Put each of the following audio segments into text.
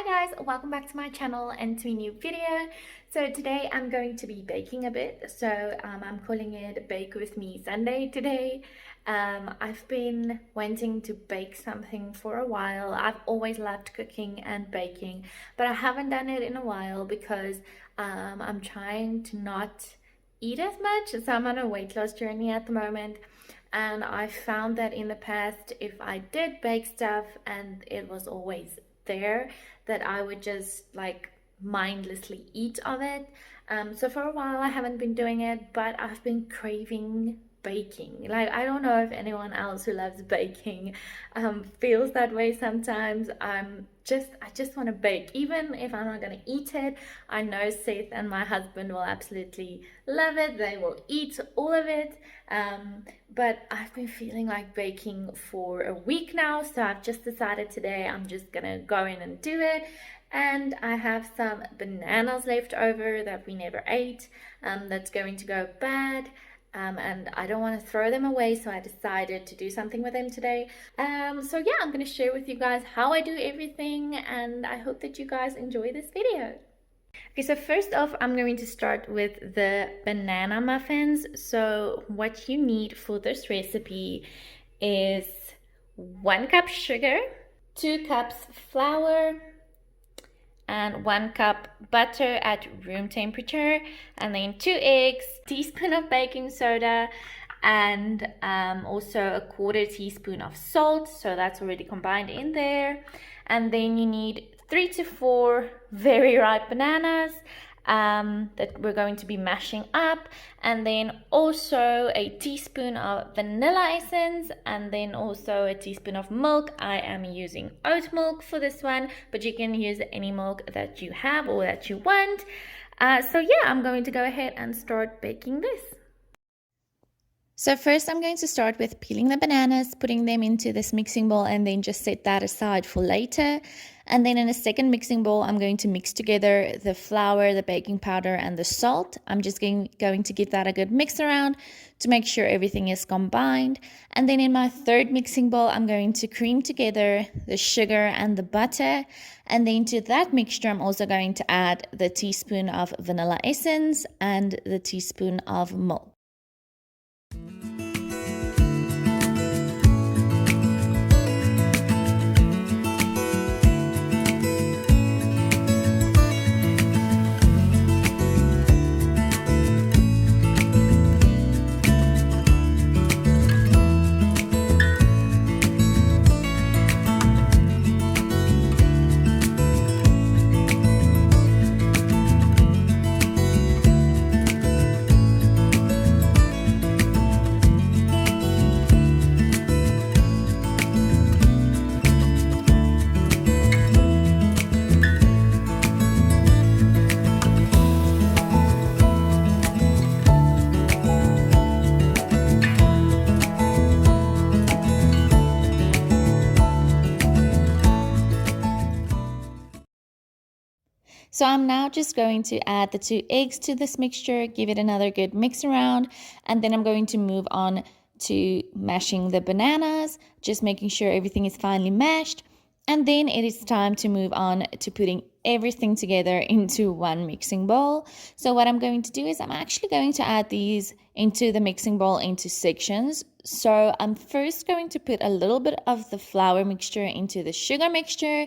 Hi guys, welcome back to my channel and to a new video. So today I'm going to be baking a bit. So I'm calling it Bake With Me Sunday today. I've been wanting to bake something for a while. I've always loved cooking and baking, but I haven't done it in a while because I'm trying to not eat as much. So I'm on a weight loss journey at the moment. And I found that in the past, if I did bake stuff and it was always there, that I would just like mindlessly eat of it. So for a while I haven't been doing it, but I've been craving baking. Like, I don't know if anyone else who loves baking feels that way sometimes. I just want to bake, even if I'm not going to eat it. I know Seth and my husband will absolutely love it. They will eat all of it. But I've been feeling like baking for a week now, so I've just decided today I'm just gonna go in and do it. And I have some bananas left over that we never ate, that's going to go bad. And I don't want to throw them away, so I decided to do something with them today. So yeah, I'm going to share with you guys how I do everything, and I hope that you guys enjoy this video. Okay, so first off, I'm going to start with the banana muffins. So what you need for this recipe is 1 cup sugar, 2 cups flour, and 1 cup butter at room temperature, and then 2 eggs, teaspoon of baking soda, and also a 1/4 teaspoon of salt. So that's already combined in there. And then you need 3 to 4 very ripe bananas that we're going to be mashing up, and then also a teaspoon of vanilla essence, and then also a teaspoon of milk. I am using oat milk for this one, but you can use any milk that you have or that you want. So yeah, I'm going to go ahead and start baking this. So first I'm going to start with peeling the bananas, putting them into this mixing bowl, and then just set that aside for later. And then in a second mixing bowl, I'm going to mix together the flour, the baking powder, and the salt. I'm just going to give that a good mix around to make sure everything is combined. And then in my third mixing bowl, I'm going to cream together the sugar and the butter. And then to that mixture, I'm also going to add the teaspoon of vanilla essence and the teaspoon of milk. So I'm now just going to add the 2 eggs to this mixture, give it another good mix around, and then I'm going to move on to mashing the bananas, just making sure everything is finely mashed. And then it is time to move on to putting everything together into one mixing bowl. So what I'm going to do is I'm actually going to add these into the mixing bowl into sections. So I'm first going to put a little bit of the flour mixture into the sugar mixture,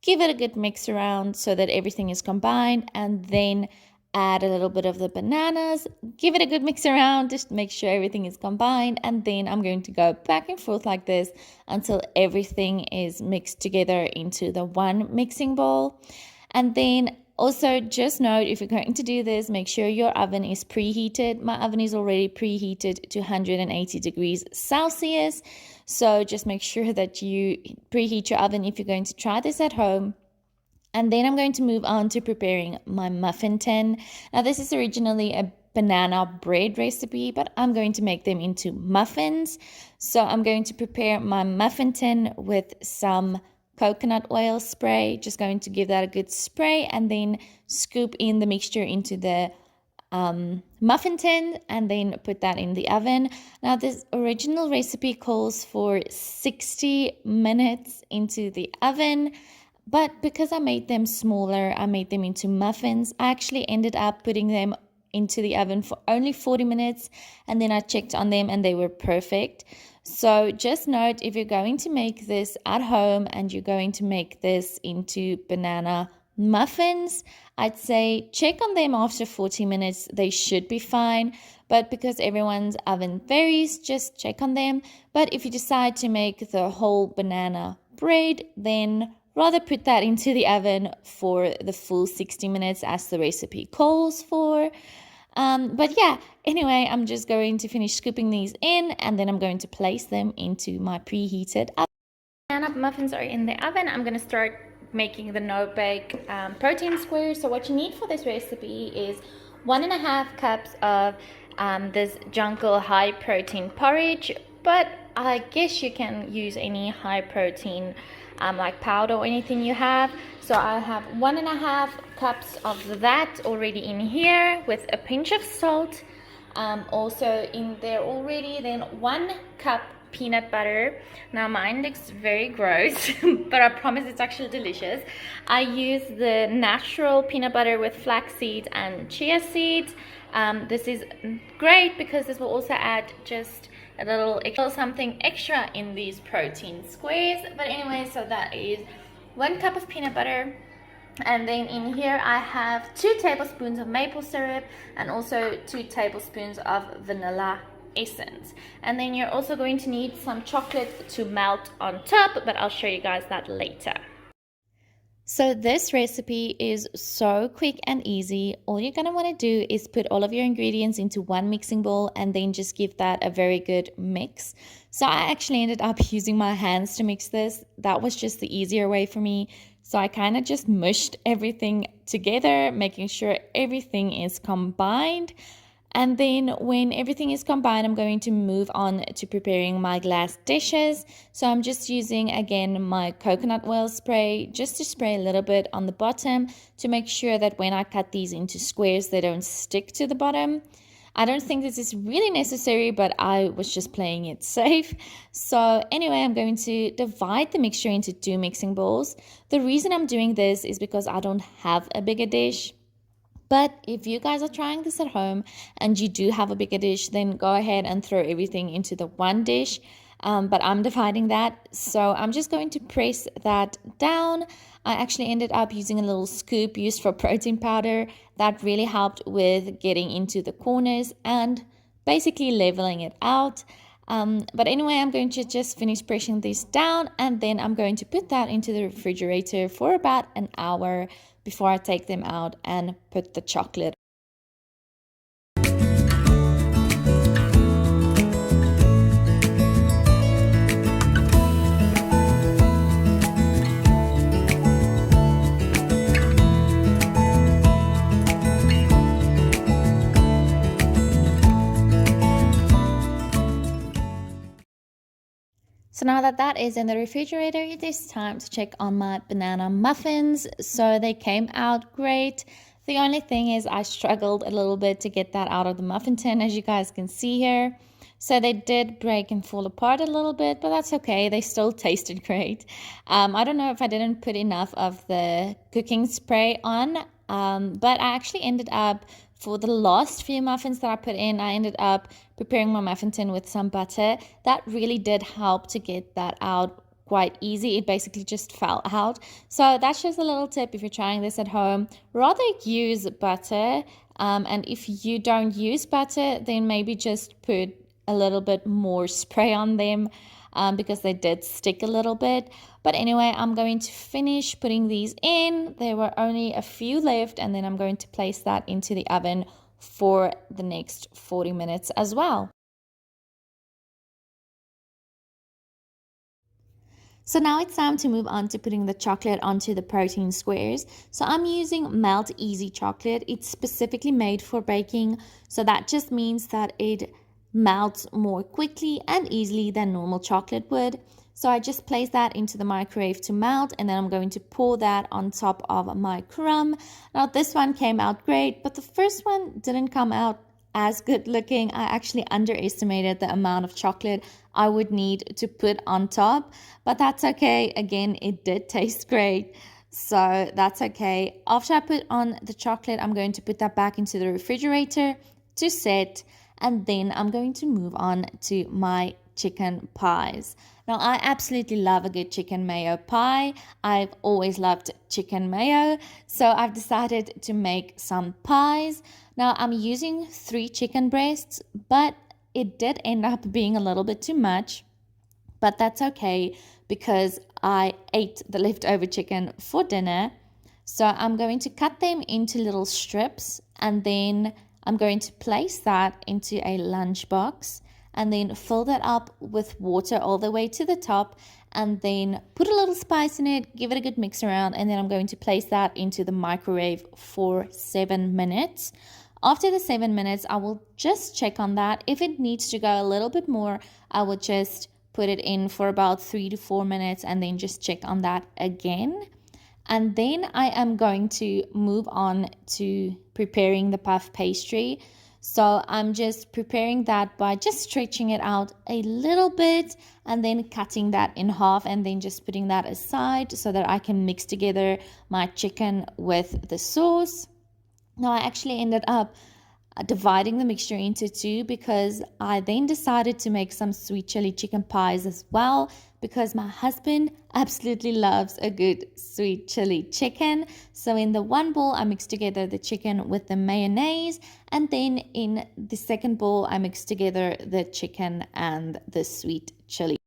give it a good mix around so that everything is combined, and then add a little bit of the bananas, give it a good mix around, just make sure everything is combined, and then I'm going to go back and forth like this until everything is mixed together into the one mixing bowl. And then also just note, if you're going to do this, make sure your oven is preheated. My oven is already preheated to 180 degrees Celsius. So just make sure that you preheat your oven if you're going to try this at home. And then I'm going to move on to preparing my muffin tin. Now this is originally a banana bread recipe, but I'm going to make them into muffins. So I'm going to prepare my muffin tin with some coconut oil spray. Just going to give that a good spray, and then scoop in the mixture into the muffin tin, and then put that in the oven. Now this original recipe calls for 60 minutes into the oven, But because I made them smaller, I made them into muffins. I actually ended up putting them into the oven for only 40 minutes, and then I checked on them and they were perfect. So just note, if you're going to make this at home and you're going to make this into banana muffins, I'd say check on them after 40 minutes. They should be fine, but because everyone's oven varies, just check on them. But if you decide to make the whole banana bread, then rather put that into the oven for the full 60 minutes as the recipe calls for. But yeah, anyway, I'm just going to finish scooping these in, and then I'm going to place them into my preheated oven. Banana muffins are in the oven. I'm going to start making the no-bake protein squares. So what you need for this recipe is 1.5 cups of this Jungle high protein porridge, but I guess you can use any high protein like powder or anything you have. So I have 1.5 cups of that already in here with a pinch of salt. Also in there already, then 1 cup peanut butter. Now mine looks very gross, but I promise it's actually delicious. I use the natural peanut butter with flax seeds and chia seeds. This is great because this will also add just a little something extra in these protein squares. But anyway, so that is 1 cup of peanut butter. And then in here I have 2 tablespoons of maple syrup and also 2 tablespoons of vanilla essence. And then you're also going to need some chocolate to melt on top, but I'll show you guys that later. So this recipe is so quick and easy. All you're going to want to do is put all of your ingredients into one mixing bowl and then just give that a very good mix. So I actually ended up using my hands to mix this. That was just the easier way for me. So I kind of just mushed everything together, making sure everything is combined. And then when everything is combined, I'm going to move on to preparing my glass dishes. So I'm just using, again, my coconut oil spray, just to spray a little bit on the bottom to make sure that when I cut these into squares, they don't stick to the bottom. I don't think this is really necessary, but I was just playing it safe. So anyway, I'm going to divide the mixture into 2 mixing bowls. The reason I'm doing this is because I don't have a bigger dish. But if you guys are trying this at home and you do have a bigger dish, then go ahead and throw everything into the one dish. But I'm dividing that. So I'm just going to press that down. I actually ended up using a little scoop used for protein powder. That really helped with getting into the corners and basically leveling it out. But anyway, I'm going to just finish pressing this down, and then I'm going to put that into the refrigerator for about an hour before I take them out and put the chocolate. So now that that is in the refrigerator, it is time to check on my banana muffins. So they came out great. The only thing is I struggled a little bit to get that out of the muffin tin, as you guys can see here. So they did break and fall apart a little bit, but that's okay. They still tasted great. I don't know if I didn't put enough of the cooking spray on, but I actually ended up, for the last few muffins that I put in, I ended up preparing my muffin tin with some butter. That really did help to get that out quite easy. It basically just fell out. So that's just a little tip if you're trying this at home. Rather use butter. And if you don't use butter, then maybe just put a little bit more spray on them. Because they did stick a little bit. But anyway, I'm going to finish putting these in. There were only a few left, and then I'm going to place that into the oven for the next 40 minutes as well. So now it's time to move on to putting the chocolate onto the protein squares. So I'm using Melt Easy chocolate. It's specifically made for baking. So that just means that it melts more quickly and easily than normal chocolate would. So I just place that into the microwave to melt, and then I'm going to pour that on top of my crumb. Now this one came out great, but the first one didn't come out as good looking. I actually underestimated the amount of chocolate I would need to put on top, but that's okay. Again, it did taste great. So that's okay. After I put on the chocolate, I'm going to put that back into the refrigerator to set, and then I'm going to move on to my chicken pies. Now, I absolutely love a good chicken mayo pie. I've always loved chicken mayo, so I've decided to make some pies. Now, I'm using 3 chicken breasts, but it did end up being a little bit too much, but that's okay because I ate the leftover chicken for dinner. So I'm going to cut them into little strips, and then I'm going to place that into a lunchbox and then fill that up with water all the way to the top, and then put a little spice in it, give it a good mix around, and then I'm going to place that into the microwave for 7 minutes. After the 7 minutes, I will just check on that. If it needs to go a little bit more, I will just put it in for about 3 to 4 minutes and then just check on that again. And then I am going to move on to preparing the puff pastry. So I'm just preparing that by just stretching it out a little bit and then cutting that in half and then just putting that aside so that I can mix together my chicken with the sauce. Now I actually ended up dividing the mixture into 2 because I then decided to make some sweet chili chicken pies as well, because my husband absolutely loves a good sweet chili chicken. So in the one bowl I mixed together the chicken with the mayonnaise, and then in the second bowl I mixed together the chicken and the sweet chili.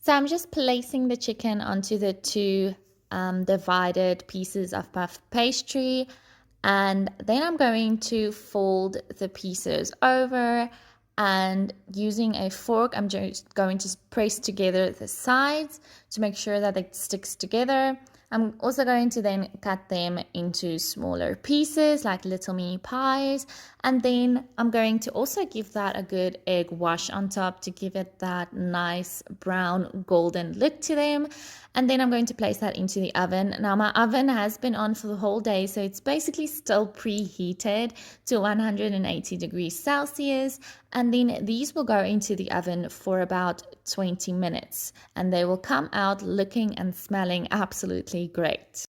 So I'm just placing the chicken onto the 2 divided pieces of puff pastry, and then I'm going to fold the pieces over, and using a fork I'm just going to press together the sides to make sure that it sticks together. I'm also going to then cut them into smaller pieces like little mini pies, and then I'm going to also give that a good egg wash on top to give it that nice brown golden look to them. And then I'm going to place that into the oven. Now my oven has been on for the whole day, so it's basically still preheated to 180 degrees Celsius, and then these will go into the oven for about 20 minutes and they will come out looking and smelling absolutely great.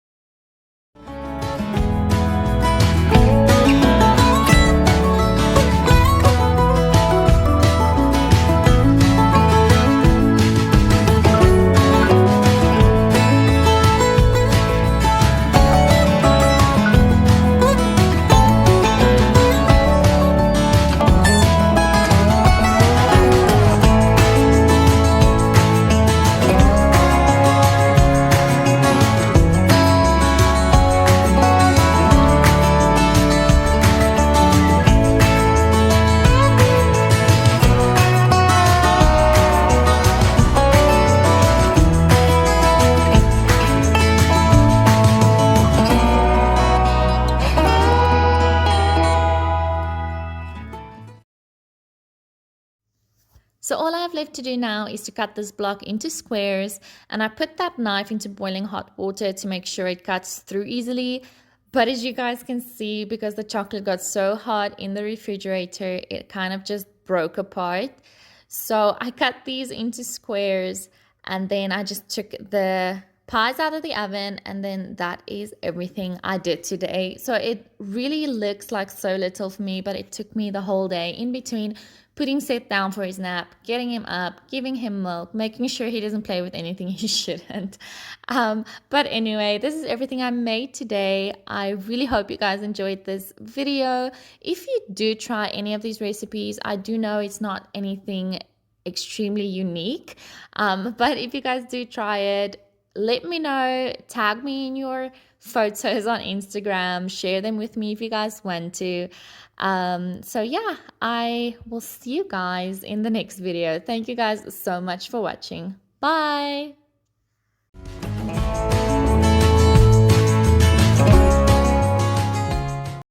So all I have left to do now is to cut this block into squares, and I put that knife into boiling hot water to make sure it cuts through easily. But as you guys can see, because the chocolate got so hot in the refrigerator, it kind of just broke apart. So I cut these into squares, and then I just took the pies out of the oven, and then that is everything I did today. So it really looks like so little for me, but it took me the whole day in between putting Seth down for his nap, getting him up, giving him milk, making sure he doesn't play with anything he shouldn't. But anyway, this is everything I made today. I really hope you guys enjoyed this video. If you do try any of these recipes, I do know it's not anything extremely unique, but if you guys do try it, let me know, tag me in your photos on Instagram, share them with me if you guys want to. So yeah, I will see you guys in the next video. Thank you guys so much for watching. Bye.